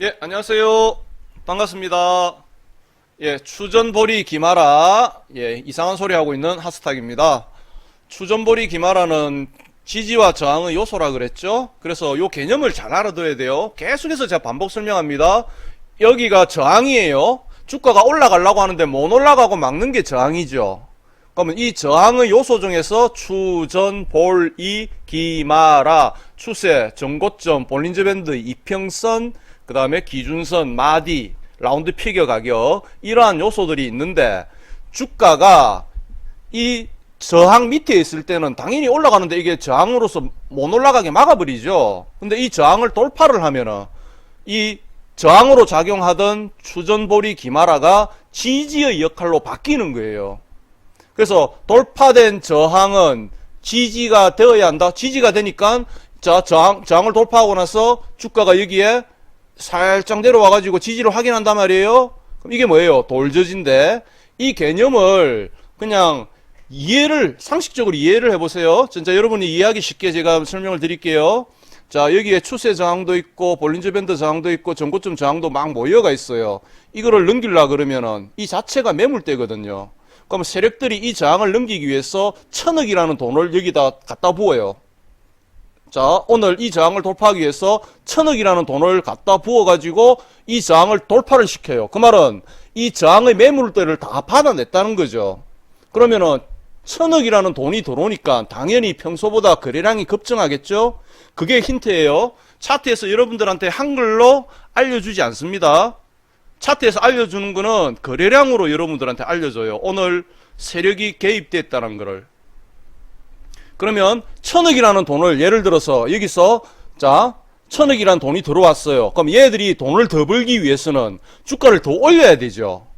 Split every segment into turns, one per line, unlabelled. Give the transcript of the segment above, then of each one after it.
예, 안녕하세요. 반갑습니다. 예, 추전보리 기마라. 예, 이상한 소리 하고 있는 하스탁입니다. 추전보리 기마라는 지지와 저항의 요소라 그랬죠? 그래서 요 개념을 잘 알아둬야 돼요. 계속해서 제가 반복 설명합니다. 여기가 저항이에요. 주가가 올라가려고 하는데 못 올라가고 막는 게 저항이죠. 그러면 이 저항의 요소 중에서 추전, 볼, 이, 기마라, 추세, 전고점, 볼린저 밴드, 이평선, 그 다음에 기준선, 마디, 라운드 피겨 가격, 이러한 요소들이 있는데, 주가가 이 저항 밑에 있을 때는 당연히 올라가는데 이게 저항으로서 못 올라가게 막아버리죠. 근데 이 저항을 돌파를 하면은 이 저항으로 작용하던 추전보리 기마라가 지지의 역할로 바뀌는 거예요. 그래서 돌파된 저항은 지지가 되어야 한다. 지지가 되니까 저항을 돌파하고 나서 주가가 여기에 살짝 내려와가지고 지지를 확인한단 말이에요. 그럼 이게 뭐예요? 돌저지인데 이 개념을 그냥 상식적으로 이해를 해보세요. 진짜 여러분이 이해하기 쉽게 제가 설명을 드릴게요. 자, 여기에 추세 저항도 있고 볼린저 밴드 저항도 있고 전고점 저항도 막 모여가 있어요. 이거를 넘기려고 그러면은 이 자체가 매물대거든요. 그럼 세력들이 이 저항을 넘기기 위해서 1000억이라는 돈을 여기다 갖다 부어요. 자, 오늘 이 저항을 돌파하기 위해서 1000억이라는 돈을 갖다 부어가지고 이 저항을 돌파를 시켜요. 그 말은 이 저항의 매물대를 다 받아냈다는 거죠. 그러면은 1000억이라는 돈이 들어오니까 당연히 평소보다 거래량이 급증하겠죠? 그게 힌트예요. 차트에서 여러분들한테 한글로 알려주지 않습니다. 차트에서 알려주는 거는 거래량으로 여러분들한테 알려줘요. 오늘 세력이 개입됐다는 거를. 그러면 1000억이라는 돈을 예를 들어서 여기서 자 1000억이라는 돈이 들어왔어요. 그럼 얘들이 돈을 더 벌기 위해서는 주가를 더 올려야 되죠.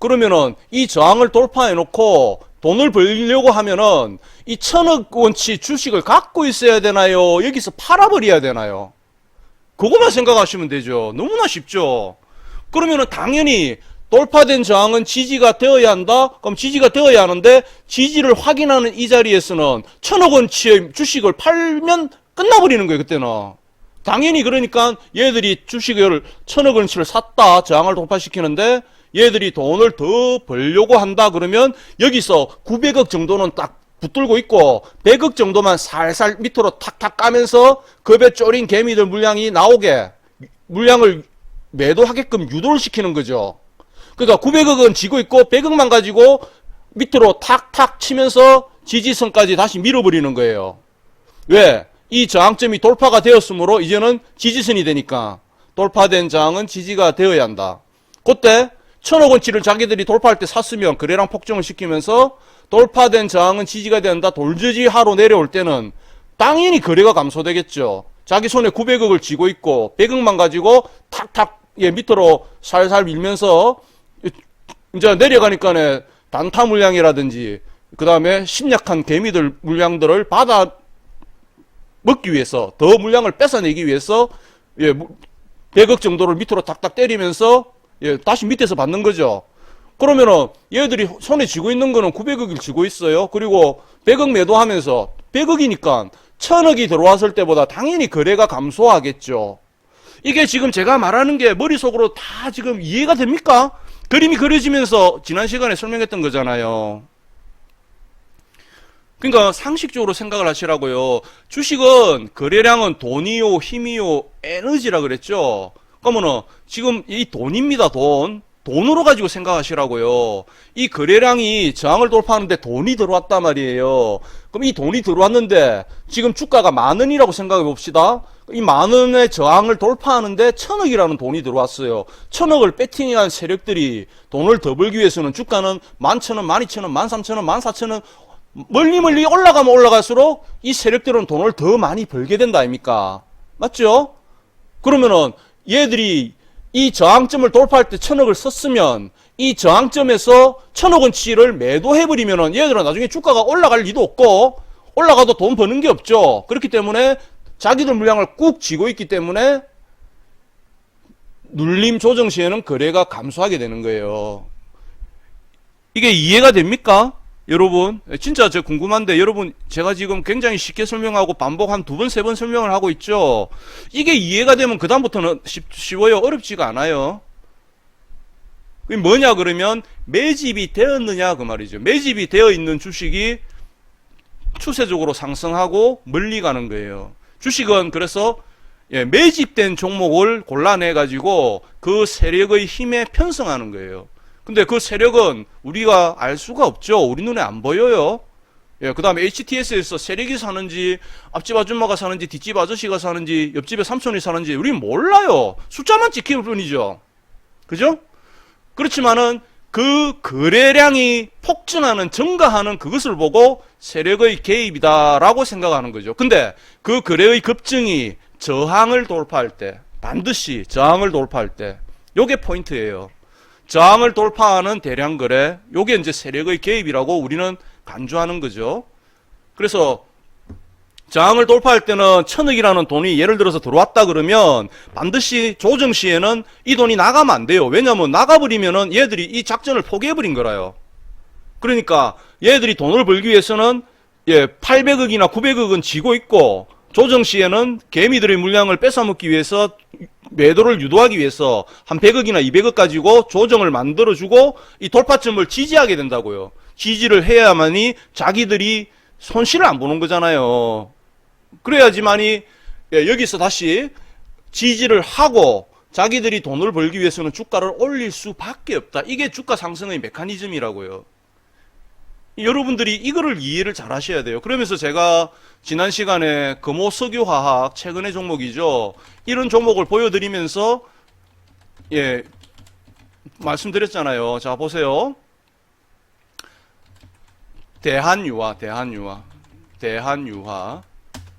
그러면은 이 저항을 돌파해 놓고 돈을 벌려고 하면은 이 1000억 원치 주식을 갖고 있어야 되나요? 여기서 팔아버려야 되나요? 그것만 생각하시면 되죠. 너무나 쉽죠. 그러면은 당연히 돌파된 저항은 지지가 되어야 한다? 그럼 지지가 되어야 하는데 지지를 확인하는 이 자리에서는 1000억 원치의 주식을 팔면 끝나버리는 거예요. 그때는. 당연히 그러니까 얘들이 주식을 1000억 원치를 샀다. 저항을 돌파시키는데 얘들이 돈을 더 벌려고 한다 그러면 여기서 900억 정도는 딱 붙들고 있고 100억 정도만 살살 밑으로 탁탁 까면서 겁에 쫄인 개미들 물량이 나오게 물량을 매도하게끔 유도를 시키는 거죠. 그러니까 900억은 지고 있고 100억만 가지고 밑으로 탁탁 치면서 지지선까지 다시 밀어버리는 거예요. 왜? 이 저항점이 돌파가 되었으므로 이제는 지지선이 되니까 돌파된 저항은 지지가 되어야 한다. 그때 1000억 원치를 자기들이 돌파할 때 샀으면 거래량 폭증을 시키면서 돌파된 저항은 지지가 된다. 돌저지하로 내려올 때는 당연히 거래가 감소되겠죠. 자기 손에 900억을 쥐고 있고 100억만 가지고 탁탁 밑으로 살살 밀면서 이제 내려가니까 단타 물량이라든지 그 다음에 심약한 개미들 물량들을 받아 먹기 위해서 더 물량을 뺏어내기 위해서 100억 정도를 밑으로 탁탁 때리면서 다시 밑에서 받는 거죠. 그러면은 얘들이 손에 쥐고 있는 거는 900억을 쥐고 있어요. 그리고 100억 매도하면서 100억이니까 1000억이 들어왔을 때보다 당연히 거래가 감소하겠죠. 이게 지금 제가 말하는 게 머릿속으로 다 지금 이해가 됩니까? 그림이 그려지면서 지난 시간에 설명했던 거잖아요. 그러니까 상식적으로 생각을 하시라고요. 주식은 거래량은 돈이요, 힘이요, 에너지라 그랬죠. 그러면은 지금 이 돈입니다. 돈으로 가지고 생각하시라고요. 이 거래량이 저항을 돌파하는데 돈이 들어왔단 말이에요. 그럼 이 돈이 들어왔는데 지금 주가가 10,000원이라고 생각해 봅시다. 이 10,000원의 저항을 돌파하는데 1000억이라는 돈이 들어왔어요. 1000억을 배팅한 세력들이 돈을 더 벌기 위해서는 주가는 11,000원, 12,000원, 13,000원, 14,000원 멀리 올라가면 올라갈수록 이 세력들은 돈을 더 많이 벌게 된다 아닙니까? 맞죠? 그러면은 얘들이 이 저항점을 돌파할 때 1000억을 썼으면 이 저항점에서 1000억 원치를 매도해버리면은 얘들은 나중에 주가가 올라갈 리도 없고 올라가도 돈 버는 게 없죠. 그렇기 때문에 자기들 물량을 꾹 쥐고 있기 때문에 눌림 조정 시에는 거래가 감소하게 되는 거예요. 이게 이해가 됩니까? 여러분, 진짜 저 궁금한데, 여러분, 제가 지금 굉장히 쉽게 설명하고 반복 한 두 번, 세 번 설명을 하고 있죠? 이게 이해가 되면 그다음부터는 쉬워요. 어렵지가 않아요. 그게 뭐냐, 그러면, 매집이 되었느냐, 그 말이죠. 매집이 되어 있는 주식이 추세적으로 상승하고 멀리 가는 거예요. 주식은 그래서, 매집된 종목을 골라내가지고 그 세력의 힘에 편성하는 거예요. 근데 그 세력은 우리가 알 수가 없죠. 우리 눈에 안 보여요. 그 다음에 HTS에서 세력이 사는지, 앞집 아줌마가 사는지, 뒷집 아저씨가 사는지, 옆집에 삼촌이 사는지, 우리 몰라요. 숫자만 찍힐 뿐이죠. 그죠? 그렇지만은, 그 거래량이 폭증하는, 증가하는 그것을 보고 세력의 개입이다라고 생각하는 거죠. 근데 그 거래의 급증이 저항을 돌파할 때, 반드시 저항을 돌파할 때, 요게 포인트예요. 저항을 돌파하는 대량 거래, 요게 이제 세력의 개입이라고 우리는 간주하는 거죠. 그래서 저항을 돌파할 때는 1,000억이라는 돈이 예를 들어서 들어왔다 그러면 반드시 조정 시에는 이 돈이 나가면 안 돼요. 왜냐하면 나가버리면은 얘들이 이 작전을 포기해버린 거라요. 그러니까 얘들이 돈을 벌기 위해서는 800억이나 900억은 지고 있고, 조정 시에는 개미들의 물량을 뺏어먹기 위해서 매도를 유도하기 위해서 한 100억이나 200억 가지고 조정을 만들어주고 이 돌파점을 지지하게 된다고요. 지지를 해야만이 자기들이 손실을 안 보는 거잖아요. 그래야지만이 여기서 다시 지지를 하고 자기들이 돈을 벌기 위해서는 주가를 올릴 수밖에 없다. 이게 주가 상승의 메커니즘이라고요. 여러분들이 이거를 이해를 잘 하셔야 돼요. 그러면서 제가 지난 시간에 금호석유화학 최근의 종목이죠. 이런 종목을 보여드리면서 말씀드렸잖아요. 자, 보세요. 대한유화.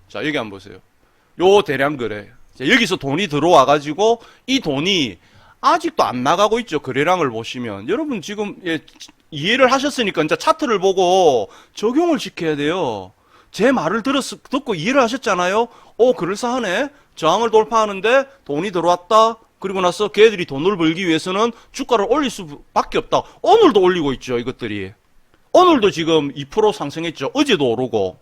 자, 여기 한번 보세요. 요 대량 거래. 여기서 돈이 들어와가지고 이 돈이 아직도 안 나가고 있죠. 거래량을 보시면. 여러분 지금 이해를 하셨으니까 이제 차트를 보고 적용을 시켜야 돼요. 제 말을 듣고 이해를 하셨잖아요. 그럴싸하네. 저항을 돌파하는데 돈이 들어왔다. 그리고 나서 걔들이 돈을 벌기 위해서는 주가를 올릴 수밖에 없다. 오늘도 올리고 있죠. 이것들이. 오늘도 지금 2% 상승했죠. 어제도 오르고.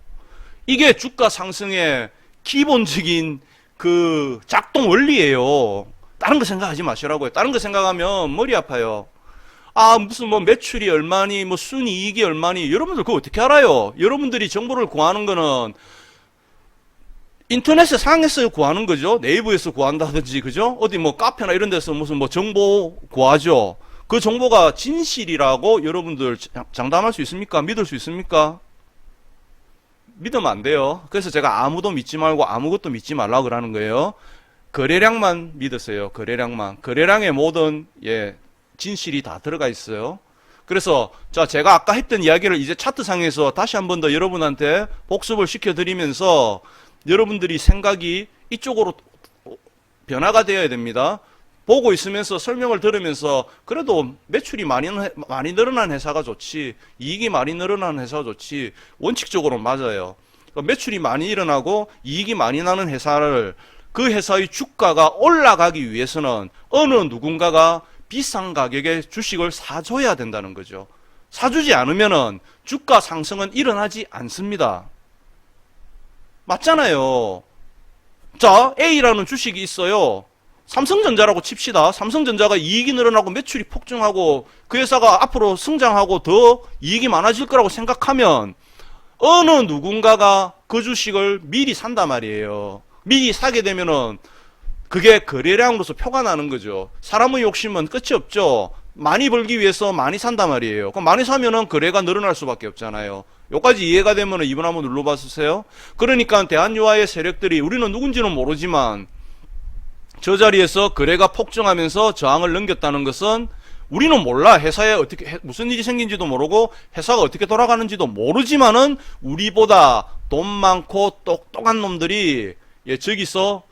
이게 주가 상승의 기본적인 그 작동 원리예요. 다른 거 생각하지 마시라고요. 다른 거 생각하면 머리 아파요. 무슨 매출이 얼마니, 순이익이 얼마니. 여러분들 그거 어떻게 알아요? 여러분들이 정보를 구하는 거는 인터넷에 상에서 구하는 거죠. 네이버에서 구한다든지, 그죠? 어디 카페나 이런 데서 무슨 정보 구하죠. 그 정보가 진실이라고 여러분들 장담할 수 있습니까? 믿을 수 있습니까? 믿으면 안 돼요. 그래서 제가 아무도 믿지 말고 아무것도 믿지 말라고 그러는 거예요. 거래량만 믿으세요. 거래량만. 거래량의 모든 진실이 다 들어가 있어요. 그래서 제가 아까 했던 이야기를 이제 차트상에서 다시 한 번 더 여러분한테 복습을 시켜드리면서 여러분들이 생각이 이쪽으로 변화가 되어야 됩니다. 보고 있으면서 설명을 들으면서 그래도 매출이 많이 늘어난 회사가 좋지, 이익이 많이 늘어난 회사가 좋지, 원칙적으로 맞아요. 매출이 많이 일어나고 이익이 많이 나는 회사를, 그 회사의 주가가 올라가기 위해서는 어느 누군가가 비싼 가격에 주식을 사줘야 된다는 거죠. 사주지 않으면은 주가 상승은 일어나지 않습니다. 맞잖아요. 자, A라는 주식이 있어요. 삼성전자라고 칩시다. 삼성전자가 이익이 늘어나고 매출이 폭증하고 그 회사가 앞으로 성장하고 더 이익이 많아질 거라고 생각하면 어느 누군가가 그 주식을 미리 산단 말이에요. 미리 사게 되면은 그게 거래량으로서 표가 나는 거죠. 사람의 욕심은 끝이 없죠. 많이 벌기 위해서 많이 산단 말이에요. 그럼 많이 사면은 거래가 늘어날 수밖에 없잖아요. 요까지 이해가 되면은 2번 한번 눌러봐 주세요. 그러니까 대한유화의 세력들이, 우리는 누군지는 모르지만 저 자리에서 거래가 폭증하면서 저항을 넘겼다는 것은 우리는 몰라. 회사에 어떻게 무슨 일이 생긴지도 모르고 회사가 어떻게 돌아가는지도 모르지만은 우리보다 돈 많고 똑똑한 놈들이 저기서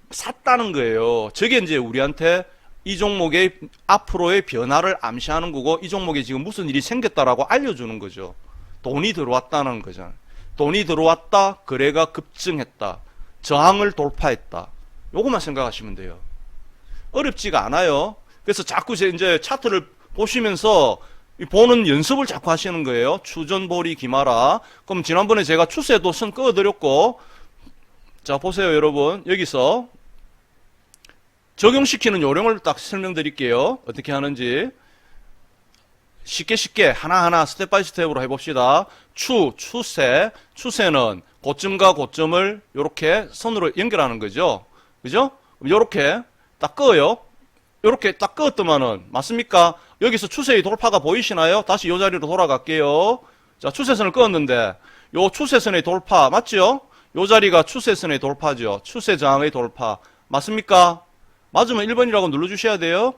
샀다는 거예요. 저게 이제 우리한테 이 종목의 앞으로의 변화를 암시하는 거고, 이 종목에 지금 무슨 일이 생겼다라고 알려주는 거죠. 돈이 들어왔다는 거잖아요. 돈이 들어왔다, 거래가 급증했다, 저항을 돌파했다. 요것만 생각하시면 돼요. 어렵지가 않아요. 그래서 자꾸 이제 차트를 보시면서 보는 연습을 자꾸 하시는 거예요. 추전보리 기마라. 그럼 지난번에 제가 추세도 선 꺼드렸고, 자, 보세요, 여러분. 여기서 적용시키는 요령을 딱 설명드릴게요. 어떻게 하는지. 쉽게 하나하나 스텝 바이 스텝으로 해봅시다. 추세는 고점과 고점을 이렇게 선으로 연결하는 거죠. 그죠? 이렇게 딱 끄어요. 이렇게 딱 끄었더만은, 맞습니까? 여기서 추세의 돌파가 보이시나요? 다시 이 자리로 돌아갈게요. 자, 추세선을 끄었는데, 요 추세선의 돌파, 맞죠? 요 자리가 추세선의 돌파죠. 추세 저항의 돌파. 맞습니까? 맞으면 1번이라고 눌러주셔야 돼요.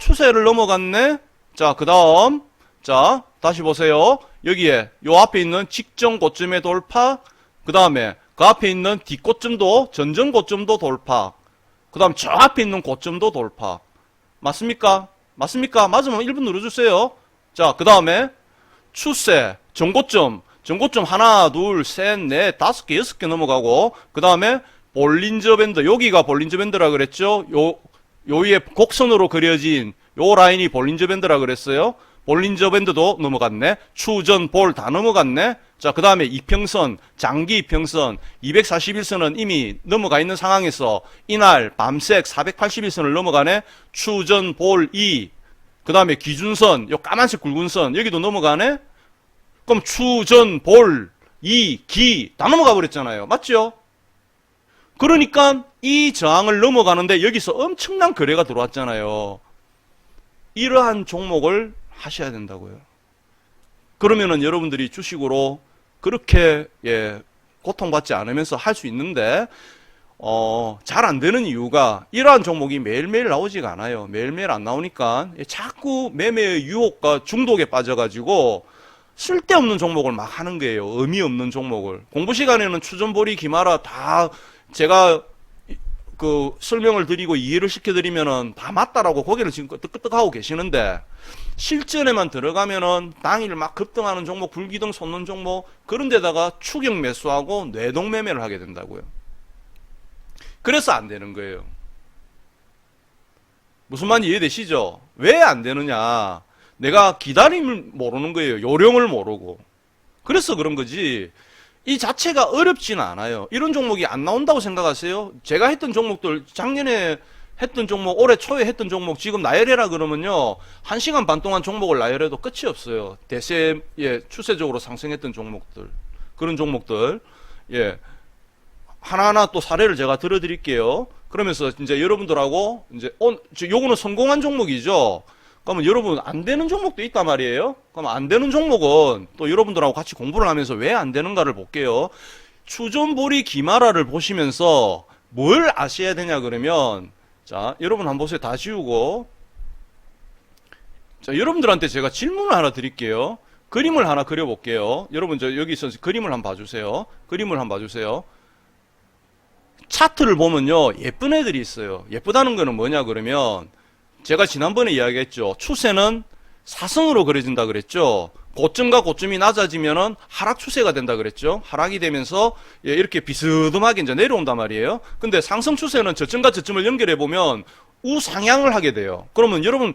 추세를 넘어갔네? 자, 그 다음, 자, 다시 보세요. 여기에, 요 앞에 있는 직전 고점의 돌파, 그 다음에, 그 앞에 있는 뒷고점도, 전전 고점도 돌파, 그 다음 저 앞에 있는 고점도 돌파. 맞습니까? 맞습니까? 맞으면 1번 눌러주세요. 자, 그 다음에, 추세, 전고점 하나, 둘, 셋, 넷, 다섯 개, 여섯 개 넘어가고, 그 다음에, 볼린저 밴드, 여기가 볼린저 밴드라 그랬죠? 요 위에 곡선으로 그려진 요 라인이 볼린저 밴드라 그랬어요. 볼린저 밴드도 넘어갔네. 추전, 볼 다 넘어갔네. 자, 그 다음에 이평선, 장기 이평선, 241선은 이미 넘어가 있는 상황에서 이날 밤색 481선을 넘어가네. 추전, 볼 2. 그 다음에 기준선, 요 까만색 굵은 선, 여기도 넘어가네. 그럼 추전, 볼 2, 기 다 넘어가 버렸잖아요. 맞죠? 그러니까 이 저항을 넘어가는데 여기서 엄청난 거래가 들어왔잖아요. 이러한 종목을 하셔야 된다고요. 그러면은 여러분들이 주식으로 그렇게 고통받지 않으면서 할 수 있는데 잘 안 되는 이유가 이러한 종목이 매일매일 나오지가 않아요. 매일매일 안 나오니까 자꾸 매매의 유혹과 중독에 빠져가지고 쓸데없는 종목을 막 하는 거예요. 의미 없는 종목을. 공부 시간에는 추전보리 기마라 다 제가 그 설명을 드리고 이해를 시켜드리면은 다 맞다라고 고개를 지금 끄떡끄떡하고 계시는데 실전에만 들어가면은 당일 막 급등하는 종목, 불기둥 솟는 종목 그런 데다가 추격 매수하고 뇌동 매매를 하게 된다고요. 그래서 안 되는 거예요. 무슨 말인지 이해되시죠? 왜 안 되느냐? 내가 기다림을 모르는 거예요. 요령을 모르고. 그래서 그런 거지. 이 자체가 어렵지는 않아요. 이런 종목이 안 나온다고 생각하세요? 제가 했던 종목들, 작년에 했던 종목, 올해 초에 했던 종목, 지금 나열해라 그러면요. 1시간 반 동안 종목을 나열해도 끝이 없어요. 대세에 추세적으로 상승했던 종목들. 그런 종목들. 예. 하나하나 또 사례를 제가 들어드릴게요. 그러면서 이제 여러분들하고, 요거는 성공한 종목이죠. 그러면 여러분 안 되는 종목도 있단 말이에요. 그럼 안 되는 종목은 또 여러분들하고 같이 공부를 하면서 왜 안 되는가를 볼게요. 추전보리 기마라를 보시면서 뭘 아셔야 되냐 그러면 자 여러분 한번 보세요. 다 지우고 자 여러분들한테 제가 질문을 하나 드릴게요. 그림을 하나 그려볼게요. 여러분 저 여기 있어서 그림을 한번 봐주세요. 그림을 한번 봐주세요. 차트를 보면요 예쁜 애들이 있어요. 예쁘다는 거는 뭐냐 그러면 제가 지난번에 이야기했죠. 추세는 사선으로 그려진다 그랬죠. 고점과 고점이 낮아지면은 하락 추세가 된다 그랬죠. 하락이 되면서 이렇게 비스듬하게 이제 내려온단 말이에요. 근데 상승 추세는 저점과 저점을 연결해 보면 우상향을 하게 돼요. 그러면 여러분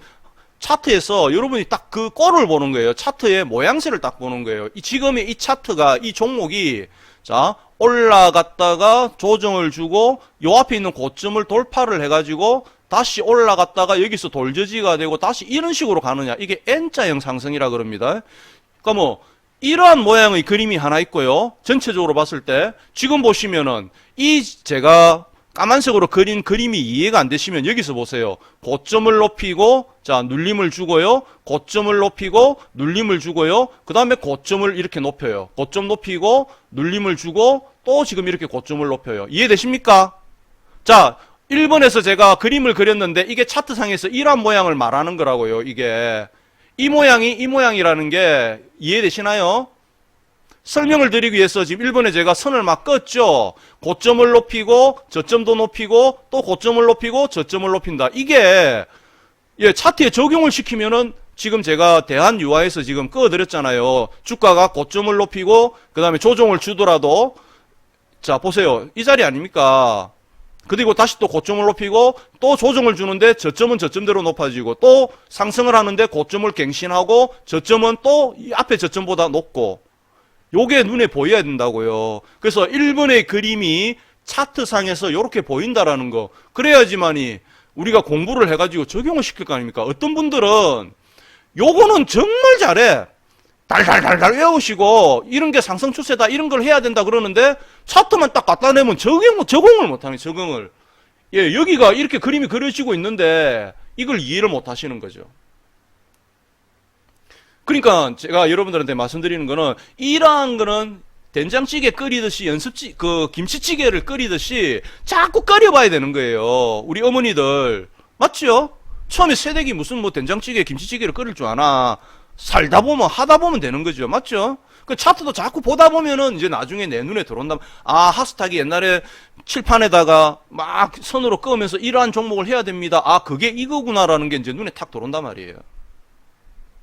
차트에서 여러분이 딱 그 꼴을 보는 거예요. 차트의 모양새를 딱 보는 거예요. 지금의 이 차트가 이 종목이 자 올라갔다가 조정을 주고 요 앞에 있는 고점을 돌파를 해가지고 다시 올라갔다가 여기서 돌저지가 되고 다시 이런 식으로 가느냐. 이게 N자형 상승이라 그럽니다. 그러니까 뭐 이러한 모양의 그림이 하나 있고요. 전체적으로 봤을 때 지금 보시면은 이 제가 까만색으로 그린 그림이 이해가 안 되시면 여기서 보세요. 고점을 높이고 자 눌림을 주고요. 고점을 높이고 눌림을 주고요. 그 다음에 고점을 이렇게 높여요. 고점 높이고 눌림을 주고 또 지금 이렇게 고점을 높여요. 이해되십니까? 자 1번에서 제가 그림을 그렸는데 이게 차트상에서 이러한 모양을 말하는 거라고요. 이게 이 모양이 이 모양이라는 게 이해되시나요? 설명을 드리기 위해서 지금 1번에 제가 선을 막 껐죠. 고점을 높이고 저점도 높이고 또 고점을 높이고 저점을 높인다. 이게 차트에 적용을 시키면은 지금 제가 대한유화에서 지금 끄어드렸잖아요. 주가가 고점을 높이고 그 다음에 조정을 주더라도 자 보세요. 이 자리 아닙니까? 그리고 다시 또 고점을 높이고 또 조정을 주는데 저점은 저점대로 높아지고 또 상승을 하는데 고점을 갱신하고 저점은 또 이 앞에 저점보다 높고 요게 눈에 보여야 된다고요. 그래서 1번의 그림이 차트상에서 이렇게 보인다라는 거. 그래야지만이 우리가 공부를 해가지고 적용을 시킬 거 아닙니까? 어떤 분들은 요거는 정말 잘해. 달달달달 외우시고 이런 게 상승 추세다 이런 걸 해야 된다 그러는데 차트만 딱 갖다 내면 적응을 못하네. 적응을. 예, 여기가 이렇게 그림이 그려지고 있는데 이걸 이해를 못 하시는 거죠. 그러니까 제가 여러분들한테 말씀드리는 거는 이러한 거는 된장찌개 끓이듯이 김치찌개를 끓이듯이 자꾸 끓여봐야 되는 거예요. 우리 어머니들 맞죠? 처음에 새댁이 무슨 뭐 된장찌개 김치찌개를 끓일 줄 아나. 살다 보면 하다 보면 되는 거죠. 맞죠? 그 차트도 자꾸 보다 보면은 이제 나중에 내 눈에 들어온다. 아, 하스탁이 옛날에 칠판에다가 막 선으로 그으면서 이러한 종목을 해야 됩니다. 아, 그게 이거구나라는 게 이제 눈에 탁 들어온단 말이에요.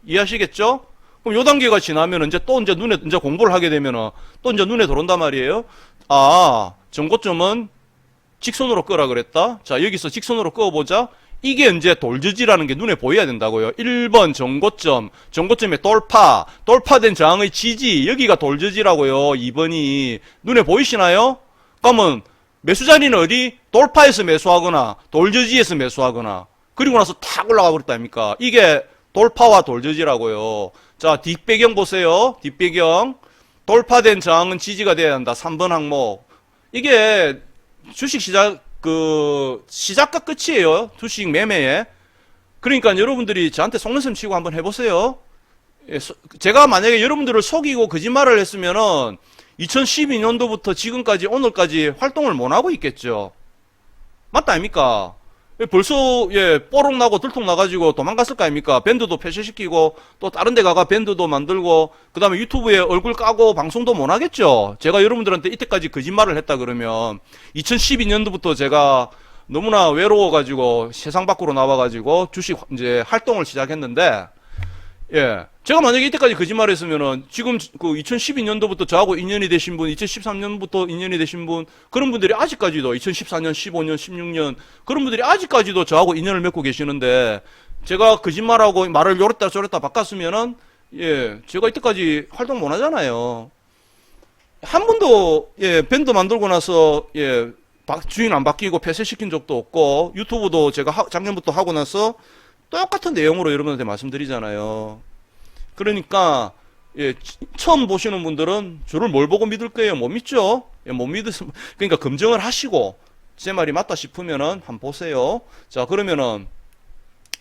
이해하시겠죠? 그럼 요 단계가 지나면 이제 또 이제 눈에 이제 공부를 하게 되면은 또 이제 눈에 들어온단 말이에요. 아, 전고점은 직선으로 끄라 그랬다. 자, 여기서 직선으로 그어보자. 이게 이제 돌저지라는 게 눈에 보여야 된다고요. 1번 전고점의 돌파된 저항의 지지, 여기가 돌저지라고요. 2번이 눈에 보이시나요? 그러면 매수 자리는 어디? 돌파에서 매수하거나 돌저지에서 매수하거나 그리고 나서 탁 올라가 버렸다 아닙니까? 이게 돌파와 돌저지라고요. 자, 뒷배경 보세요. 뒷배경. 돌파된 저항은 지지가 돼야 한다. 3번 항목. 이게 주식시장 시작과 끝이에요. 주식 매매에. 그러니까 여러분들이 저한테 속는셈 치고 한번 해보세요. 예, 제가 만약에 여러분들을 속이고 거짓말을 했으면은 2012년도부터 지금까지 오늘까지 활동을 못하고 있겠죠. 맞다 아닙니까? 벌써 뽀록 나고 들통 나가지고 도망갔을 거 아닙니까? 밴드도 폐쇄시키고 또 다른 데 가가 밴드도 만들고 그 다음에 유튜브에 얼굴 까고 방송도 못 하겠죠. 제가 여러분들한테 이때까지 거짓말을 했다 그러면 2012년도부터 제가 너무나 외로워가지고 세상 밖으로 나와가지고 주식 이제 활동을 시작했는데 제가 만약에 이때까지 거짓말을 했으면은 지금 그 2012년도부터 저하고 인연이 되신 분, 2013년부터 인연이 되신 분, 그런 분들이 아직까지도 2014년, 15년, 16년 그런 분들이 아직까지도 저하고 인연을 맺고 계시는데 제가 거짓말하고 말을 요랬다 저랬다 바꿨으면은 제가 이때까지 활동 못 하잖아요. 한 번도 밴드 만들고 나서 주인 안 바뀌고 폐쇄시킨 적도 없고 유튜브도 제가 작년부터 하고 나서 똑같은 내용으로 여러분한테 말씀드리잖아요. 그러니까 처음 보시는 분들은 저를 뭘 보고 믿을 거예요? 못 믿죠? 못 믿으면 그러니까 검증을 하시고 제 말이 맞다 싶으면은 한번 보세요. 자, 그러면은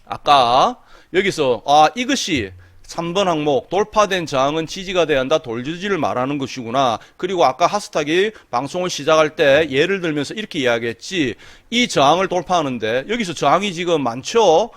아까 여기서 이것이 3번 항목 돌파된 저항은 지지가 돼야 한다. 돌지지를 말하는 것이구나. 그리고 아까 하스탁이 방송을 시작할 때 예를 들면서 이렇게 이야기했지. 이 저항을 돌파하는데 여기서 저항이 지금 많죠?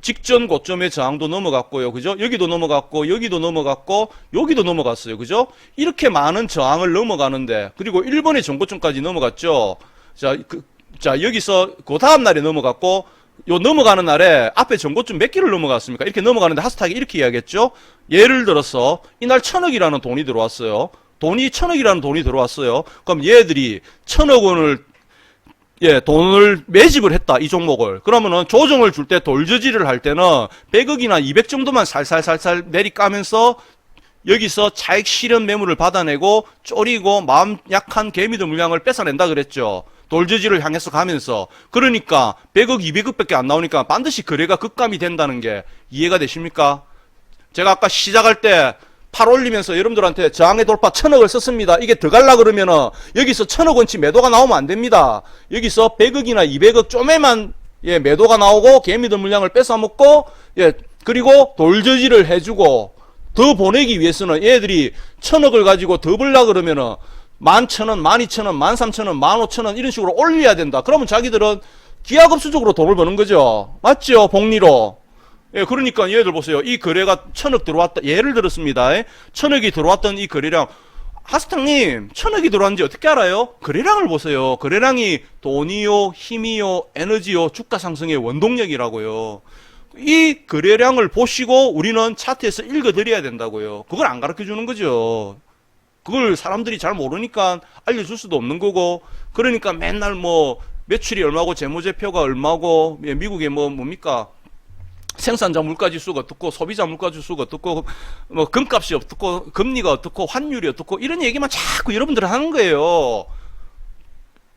직전 고점의 저항도 넘어갔고요. 그죠? 여기도 넘어갔고, 여기도 넘어갔고, 여기도 넘어갔어요. 그죠? 이렇게 많은 저항을 넘어가는데, 그리고 1번의 전고점까지 넘어갔죠? 자, 여기서 그 다음날에 넘어갔고, 요 넘어가는 날에 앞에 전고점 몇 개를 넘어갔습니까? 이렇게 넘어가는데 하스탁이 이렇게 이야기했죠? 예를 들어서, 이날 1000억이라는 돈이 들어왔어요. 1000억이라는 돈이 들어왔어요. 그럼 얘들이 1000억 원을 돈을 매집을 했다, 이 종목을. 그러면은 조정을 줄 때 돌저지를 할 때는 100억이나 200 정도만 살살살살 내리 까면서 여기서 차익 실현 매물을 받아내고 쪼리고 마음 약한 개미들 물량을 뺏어낸다 그랬죠. 돌저지를 향해서 가면서. 그러니까 100억, 200억 밖에 안 나오니까 반드시 거래가 급감이 된다는 게 이해가 되십니까? 제가 아까 시작할 때 팔 올리면서 여러분들한테 저항의 돌파 1000억을 썼습니다. 이게 더 갈라 그러면은 여기서 1000억 원치 매도가 나오면 안 됩니다. 여기서 100억이나 200억 쪼매만 매도가 나오고 개미들 물량을 뺏어먹고 그리고 돌저지를 해주고 더 보내기 위해서는 얘들이 1000억을 가지고 더 벌라 그러면은 11,000원, 12,000원, 13,000원, 15,000원 이런 식으로 올려야 된다. 그러면 자기들은 기하급수적으로 돈을 버는 거죠. 맞죠? 복리로. 그러니까 얘들 보세요. 이 거래가 1000억 들어왔다. 예를 들었습니다. 1000억이 들어왔던 이 거래량. 하스탁님, 1000억이 들어왔는지 어떻게 알아요? 거래량을 보세요. 거래량이 돈이요, 힘이요, 에너지요, 주가 상승의 원동력이라고요. 이 거래량을 보시고 우리는 차트에서 읽어드려야 된다고요. 그걸 안 가르쳐 주는 거죠. 그걸 사람들이 잘 모르니까 알려줄 수도 없는 거고, 그러니까 맨날 매출이 얼마고 재무제표가 얼마고 미국의 뭡니까 생산자 물가지수가 어떻고 소비자 물가지수가 어떻고 뭐 금값이 어떻고 금리가 어떻고 환율이 어떻고 이런 얘기만 자꾸 여러분들 하는 거예요.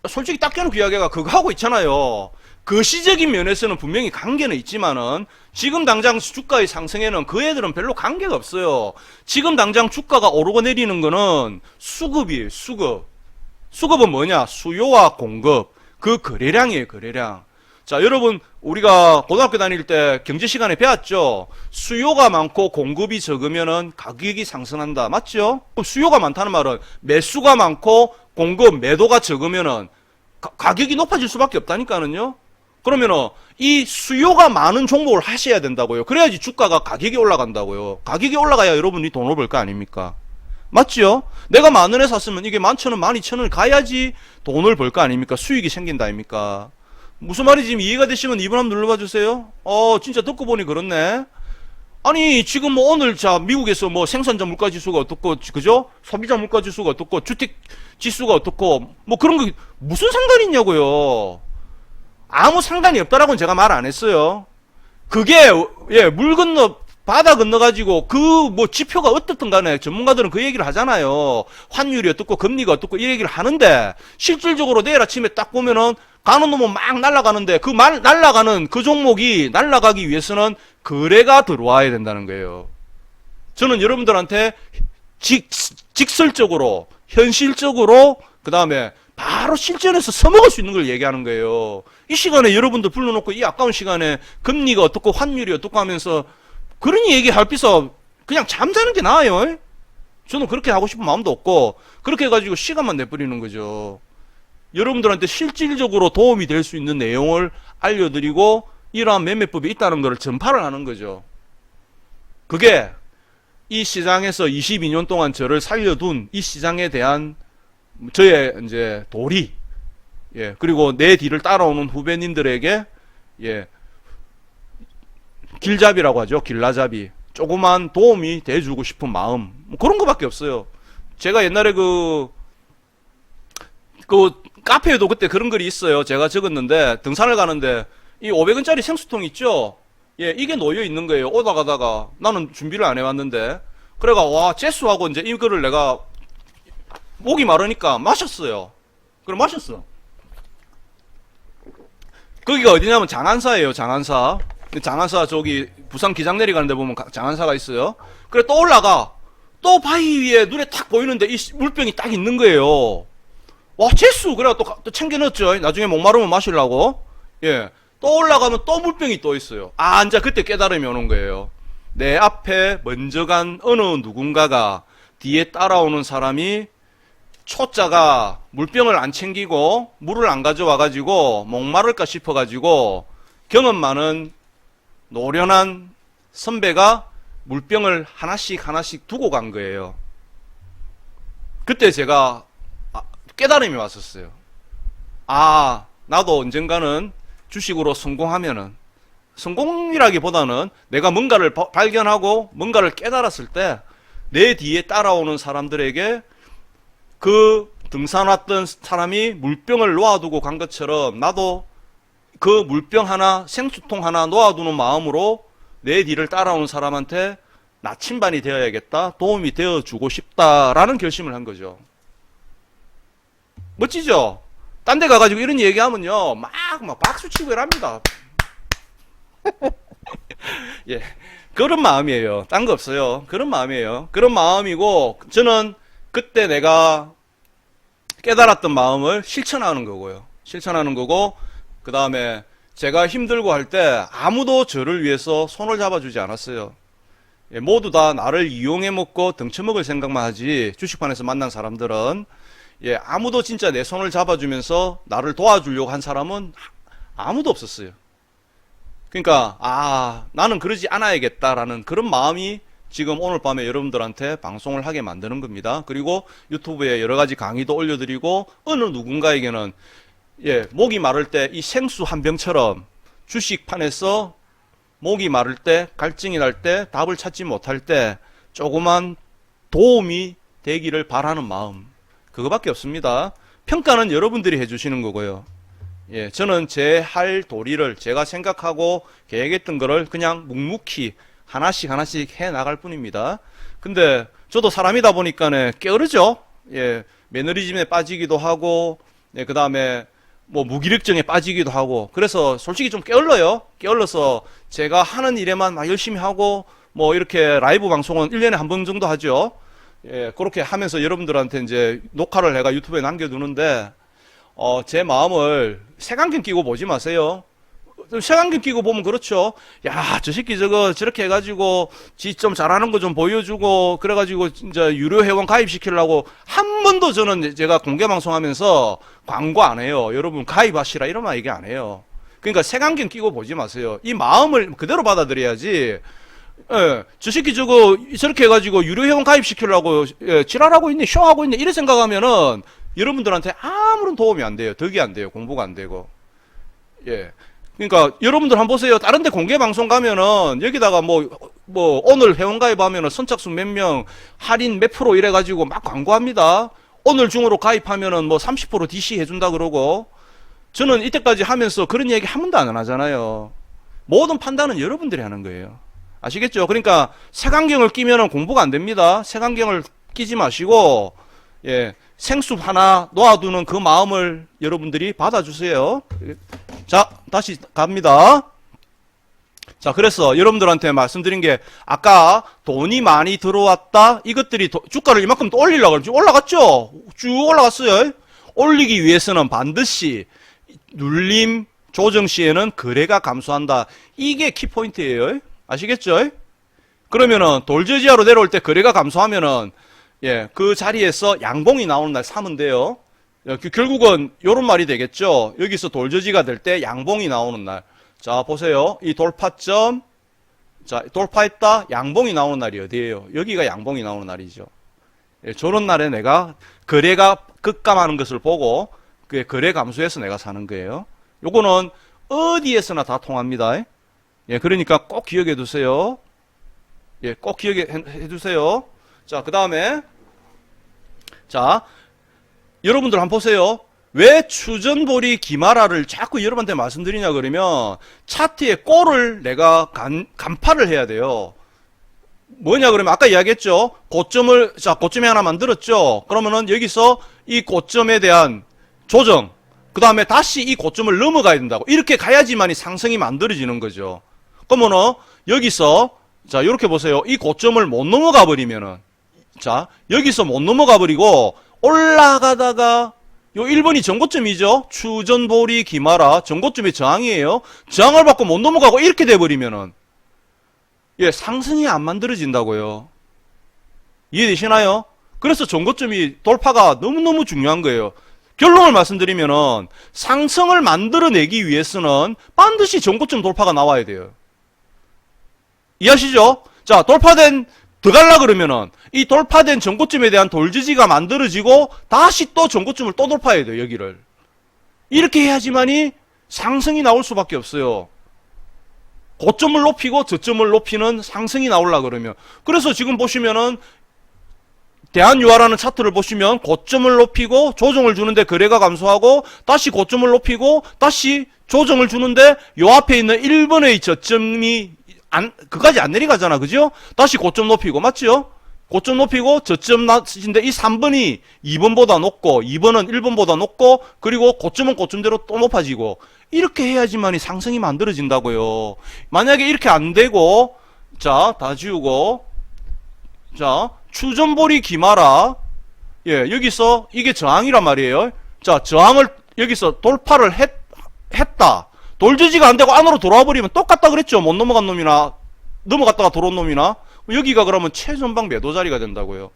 솔직히 딱 껴놓고 이야기가 그거 하고 있잖아요. 거시적인 면에서는 분명히 관계는 있지만은 지금 당장 주가의 상승에는 그 애들은 별로 관계가 없어요. 지금 당장 주가가 오르고 내리는 거는 수급이에요. 수급은 뭐냐? 수요와 공급. 그 거래량이에요. 거래량. 자, 여러분 우리가 고등학교 다닐 때 경제 시간에 배웠죠. 수요가 많고 공급이 적으면은 가격이 상승한다. 맞죠? 그럼 수요가 많다는 말은 매수가 많고 공급 매도가 적으면은 가격이 높아질 수밖에 없다니까는요. 그러면은 이 수요가 많은 종목을 하셔야 된다고요. 그래야지 주가가 가격이 올라간다고요. 가격이 올라가야 여러분이 돈을 벌 거 아닙니까? 맞죠? 내가 10,000원에 샀으면 이게 11,000원, 12,000원 가야지 돈을 벌 거 아닙니까? 수익이 생긴다 아닙니까? 무슨 말인지 이해가 되시면 2번 한번 눌러봐 주세요. 진짜 듣고 보니 그렇네. 아니 지금 뭐 오늘 자 미국에서 뭐 생산자 물가지수가 어떻고 그죠? 소비자 물가지수가 어떻고 주택 지수가 어떻고 뭐 그런 거 무슨 상관이 있냐고요. 아무 상관이 없다라고는 제가 말 안 했어요. 그게 물 건너 바다 건너가지고 그 뭐 지표가 어떻든 간에 전문가들은 그 얘기를 하잖아요. 환율이 어떻고 금리가 어떻고 이 얘기를 하는데 실질적으로 내일 아침에 딱 보면은 가는 놈은 막 날아가는데 그 날아가는 그 종목이 날아가기 위해서는 거래가 들어와야 된다는 거예요. 저는 여러분들한테 직설적으로 현실적으로 그 다음에 바로 실전에서 써먹을 수 있는 걸 얘기하는 거예요. 이 시간에 여러분들 불러놓고 이 아까운 시간에 금리가 어떻고 환율이 어떻고 하면서 그런 얘기할 비서 그냥 잠자는 게 나아요. 저는 그렇게 하고 싶은 마음도 없고 그렇게 해가지고 시간만 내버리는 거죠. 여러분들한테 실질적으로 도움이 될 수 있는 내용을 알려드리고 이러한 매매법이 있다는 것을 전파를 하는 거죠. 그게 이 시장에서 22년 동안 저를 살려둔 이 시장에 대한 저의 이제 도리, 그리고 내 뒤를 따라오는 후배님들에게 길잡이라고 하죠. 길라잡이. 조그만 도움이 돼주고 싶은 마음. 뭐 그런 거밖에 없어요. 제가 옛날에 그 카페에도 그때 그런 글이 있어요. 제가 적었는데 등산을 가는데 이 500원짜리 생수통 있죠? 이게 놓여 있는 거예요. 오다 가다가 나는 준비를 안 해왔는데 그래가 와 재수하고 이제 이거를 내가 목이 마르니까 마셨어요. 그럼 마셨어. 거기가 어디냐면 장안사예요. 장안사. 장안사 저기 부산 기장 내려가는 데 보면 장안사가 있어요. 그래 또 올라가. 또 바위 위에 눈에 딱 보이는데 이 물병이 딱 있는 거예요. 와 재수. 그래 또 챙겨 넣었죠. 나중에 목마르면 마시려고. 또 올라가면 또 물병이 또 있어요. 이제 그때 깨달음이 오는 거예요. 내 앞에 먼저 간 어느 누군가가 뒤에 따라오는 사람이 초짜가 물병을 안 챙기고 물을 안 가져와 가지고 목마를까 싶어 가지고 경험 많은 노련한 선배가 물병을 하나씩 두고 간 거예요. 그때 제가 깨달음이 왔었어요. 나도 언젠가는 주식으로 성공하면은, 성공이라기보다는 내가 뭔가를 발견하고 뭔가를 깨달았을 때 내 뒤에 따라오는 사람들에게 그 등산 왔던 사람이 물병을 놓아두고 간 것처럼 나도 그 물병 하나, 생수통 하나 놓아두는 마음으로 내 뒤를 따라오는 사람한테 나침반이 되어야겠다, 도움이 되어주고 싶다라는 결심을 한 거죠. 멋지죠? 딴 데 가가지고 이런 얘기하면요 막 박수치고 이랍니다. 그런 마음이에요. 딴 거 없어요. 그런 마음이에요. 그런 마음이고 저는 그때 내가 깨달았던 마음을 실천하는 거고요. 실천하는 거고 그 다음에 제가 힘들고 할 때 아무도 저를 위해서 손을 잡아주지 않았어요. 모두 다 나를 이용해 먹고 덩쳐먹을 생각만 하지 주식판에서 만난 사람들은 아무도 진짜 내 손을 잡아주면서 나를 도와주려고 한 사람은 아무도 없었어요. 그러니까 나는 그러지 않아야겠다라는 그런 마음이 지금 오늘 밤에 여러분들한테 방송을 하게 만드는 겁니다. 그리고 유튜브에 여러 가지 강의도 올려드리고 어느 누군가에게는 목이 마를 때 이 생수 한 병처럼 주식판에서 목이 마를 때, 갈증이 날 때, 답을 찾지 못할 때 조그만 도움이 되기를 바라는 마음, 그거밖에 없습니다. 평가는 여러분들이 해주시는 거고요. 예, 저는 제 할 도리를 제가 생각하고 계획했던 거를 그냥 묵묵히 하나씩 하나씩 해 나갈 뿐입니다. 근데 저도 사람이다 보니까는 게으르죠. 예, 매너리즘에 빠지기도 하고, 예, 그 다음에 뭐 무기력증에 빠지기도 하고, 그래서 솔직히 좀 게을러요. 게을러서 제가 하는 일에만 막 열심히 하고, 뭐 이렇게 라이브 방송은 1년에 한 번 정도 하죠. 예, 그렇게 하면서 여러분들한테 이제 녹화를 내가 유튜브에 남겨두는데, 제 마음을 색안경 끼고 보지 마세요. 색안경 끼고 보면 그렇죠. 야, 저 새끼 저거 저렇게 해가지고 지 좀 잘하는 거 좀 보여주고 그래가지고 진짜 유료 회원 가입시키려고 한 번도 저는 제가 공개 방송하면서 광고 안 해요. 여러분 가입하시라 이런 말 얘기 안 해요. 그러니까 색안경 끼고 보지 마세요. 이 마음을 그대로 받아들여야지. 예, 저 새끼 저거 저렇게 해가지고 유료 회원 가입시키려고 예, 지랄하고 있네, 쇼하고 있네 이래 생각하면은 여러분들한테 아무런 도움이 안 돼요. 덕이 안 돼요. 공부가 안 되고. 예. 그러니까 여러분들 한번 보세요. 다른 데 공개 방송 가면은 여기다가 뭐 오늘 회원가입하면은 선착순 몇 명 할인 몇 프로 이래가지고 막 광고합니다. 오늘 중으로 가입하면은 뭐 30% DC 해준다 그러고. 저는 이때까지 하면서 그런 얘기 한 번도 안 하잖아요. 모든 판단은 여러분들이 하는 거예요. 아시겠죠? 그러니까 색안경을 끼면은 공부가 안 됩니다. 색안경을 끼지 마시고, 예, 생수 하나 놓아두는 그 마음을 여러분들이 받아주세요. 자, 다시 갑니다. 자, 그래서 여러분들한테 말씀드린 게 아까 돈이 많이 들어왔다. 이것들이 주가를 이만큼 또 올리려고 그러죠. 올라갔죠? 쭉 올라갔어요. 올리기 위해서는 반드시 눌림 조정 시에는 거래가 감소한다. 이게 키포인트예요. 아시겠죠? 그러면은 돌저지하로 내려올 때 거래가 감소하면은 예, 그 자리에서 양봉이 나오는 날 사면 돼요. 결국은 요런 말이 되겠죠. 여기서 돌저지가 될 때 양봉이 나오는 날. 자, 보세요. 이 돌파점. 자, 돌파했다. 양봉이 나오는 날이 어디예요? 여기가 양봉이 나오는 날이죠. 예, 저런 날에 내가 거래가 급감하는 것을 보고 그 거래 감소해서 내가 사는 거예요. 요거는 어디에서나 다 통합니다. 예, 그러니까 꼭 기억해 두세요. 예, 꼭 기억해 두세요. 자, 그 다음에 자, 여러분들 한번 보세요. 왜 추전보리 기마라를 자꾸 여러분한테 말씀드리냐 그러면 차트의 꼴을 내가 간파를 해야 돼요. 뭐냐 그러면 아까 이야기했죠. 고점이 하나 만들었죠. 그러면은 여기서 이 고점에 대한 조정, 그 다음에 다시 이 고점을 넘어가야 된다고. 이렇게 가야지만이 상승이 만들어지는 거죠. 그러면은 여기서 자, 이렇게 보세요. 이 고점을 못 넘어가 버리면은 자, 여기서 못 넘어가 버리고 올라가다가 요 1번이 전고점이죠. 추전보리 기마라 전고점이 저항이에요. 저항을 받고 못 넘어가고 이렇게 돼 버리면은 예, 상승이 안 만들어진다고요. 이해되시나요? 그래서 전고점이 돌파가 너무너무 중요한 거예요. 결론을 말씀드리면은 상승을 만들어내기 위해서는 반드시 전고점 돌파가 나와야 돼요. 이해하시죠? 자, 돌파된 더 갈라 그러면은 이 돌파된 전고점에 대한 돌지지가 만들어지고 다시 또 전고점을 또 돌파해야 돼요. 여기를 이렇게 해야지만이 상승이 나올 수밖에 없어요. 고점을 높이고 저점을 높이는 상승이 나오려 그러면. 그래서 지금 보시면은 대한유화라는 차트를 보시면 고점을 높이고 조정을 주는데 거래가 감소하고 다시 고점을 높이고 다시 조정을 주는데 요 앞에 있는 1번의 저점이 그까지 안 내려가잖아. 그죠? 다시 고점 높이고, 맞죠? 고점 높이고, 저점 낮인데 이 3번이 2번보다 높고, 2번은 1번보다 높고, 그리고 고점은 고점대로 또 높아지고, 이렇게 해야지만이 상승이 만들어진다고요. 만약에 이렇게 안 되고, 자, 다 지우고, 자, 추전보리 기마라, 예, 여기서 이게 저항이란 말이에요. 자, 저항을 여기서 돌파를 했다. 돌지지가 안 되고 안으로 돌아와 버리면 똑같다 그랬죠. 못 넘어간 놈이나 넘어갔다가 돌아온 놈이나. 여기가 그러면 최전방 매도 자리가 된다고요.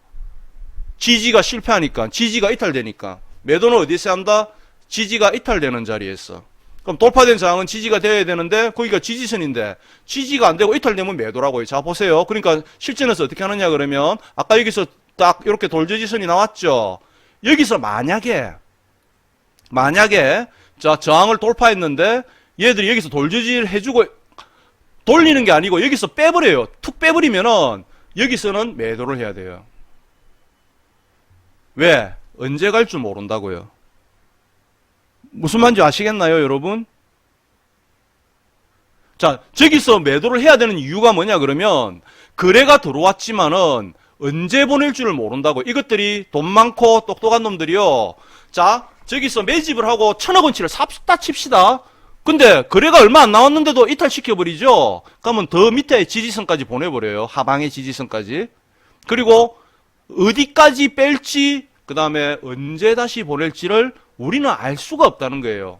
지지가 실패하니까, 지지가 이탈되니까. 매도는 어디서 한다? 지지가 이탈되는 자리에서. 그럼 돌파된 저항은 지지가 되어야 되는데 거기가 지지선인데 지지가 안 되고 이탈되면 매도라고요. 자, 보세요. 그러니까 실전에서 어떻게 하느냐 그러면 아까 여기서 딱 이렇게 돌지지선이 나왔죠. 여기서 만약에 자, 저항을 돌파했는데 얘들이 여기서 돌지지를 해주고 돌리는 게 아니고 여기서 빼버려요. 툭 빼버리면은 여기서는 매도를 해야 돼요. 왜? 언제 갈 줄 모른다고요. 무슨 말인지 아시겠나요, 여러분? 자, 저기서 매도를 해야 되는 이유가 뭐냐 그러면 거래가 들어왔지만은 언제 보낼 줄을 모른다고. 이것들이 돈 많고 똑똑한 놈들이요. 자, 저기서 매집을 하고 1,000억원치를 삽다 칩시다. 근데 거래가 얼마 안 나왔는데도 이탈시켜버리죠. 그러면 더 밑에 지지선까지 보내버려요. 하방의 지지선까지. 그리고 어디까지 뺄지 그 다음에 언제 다시 보낼지를 우리는 알 수가 없다는 거예요.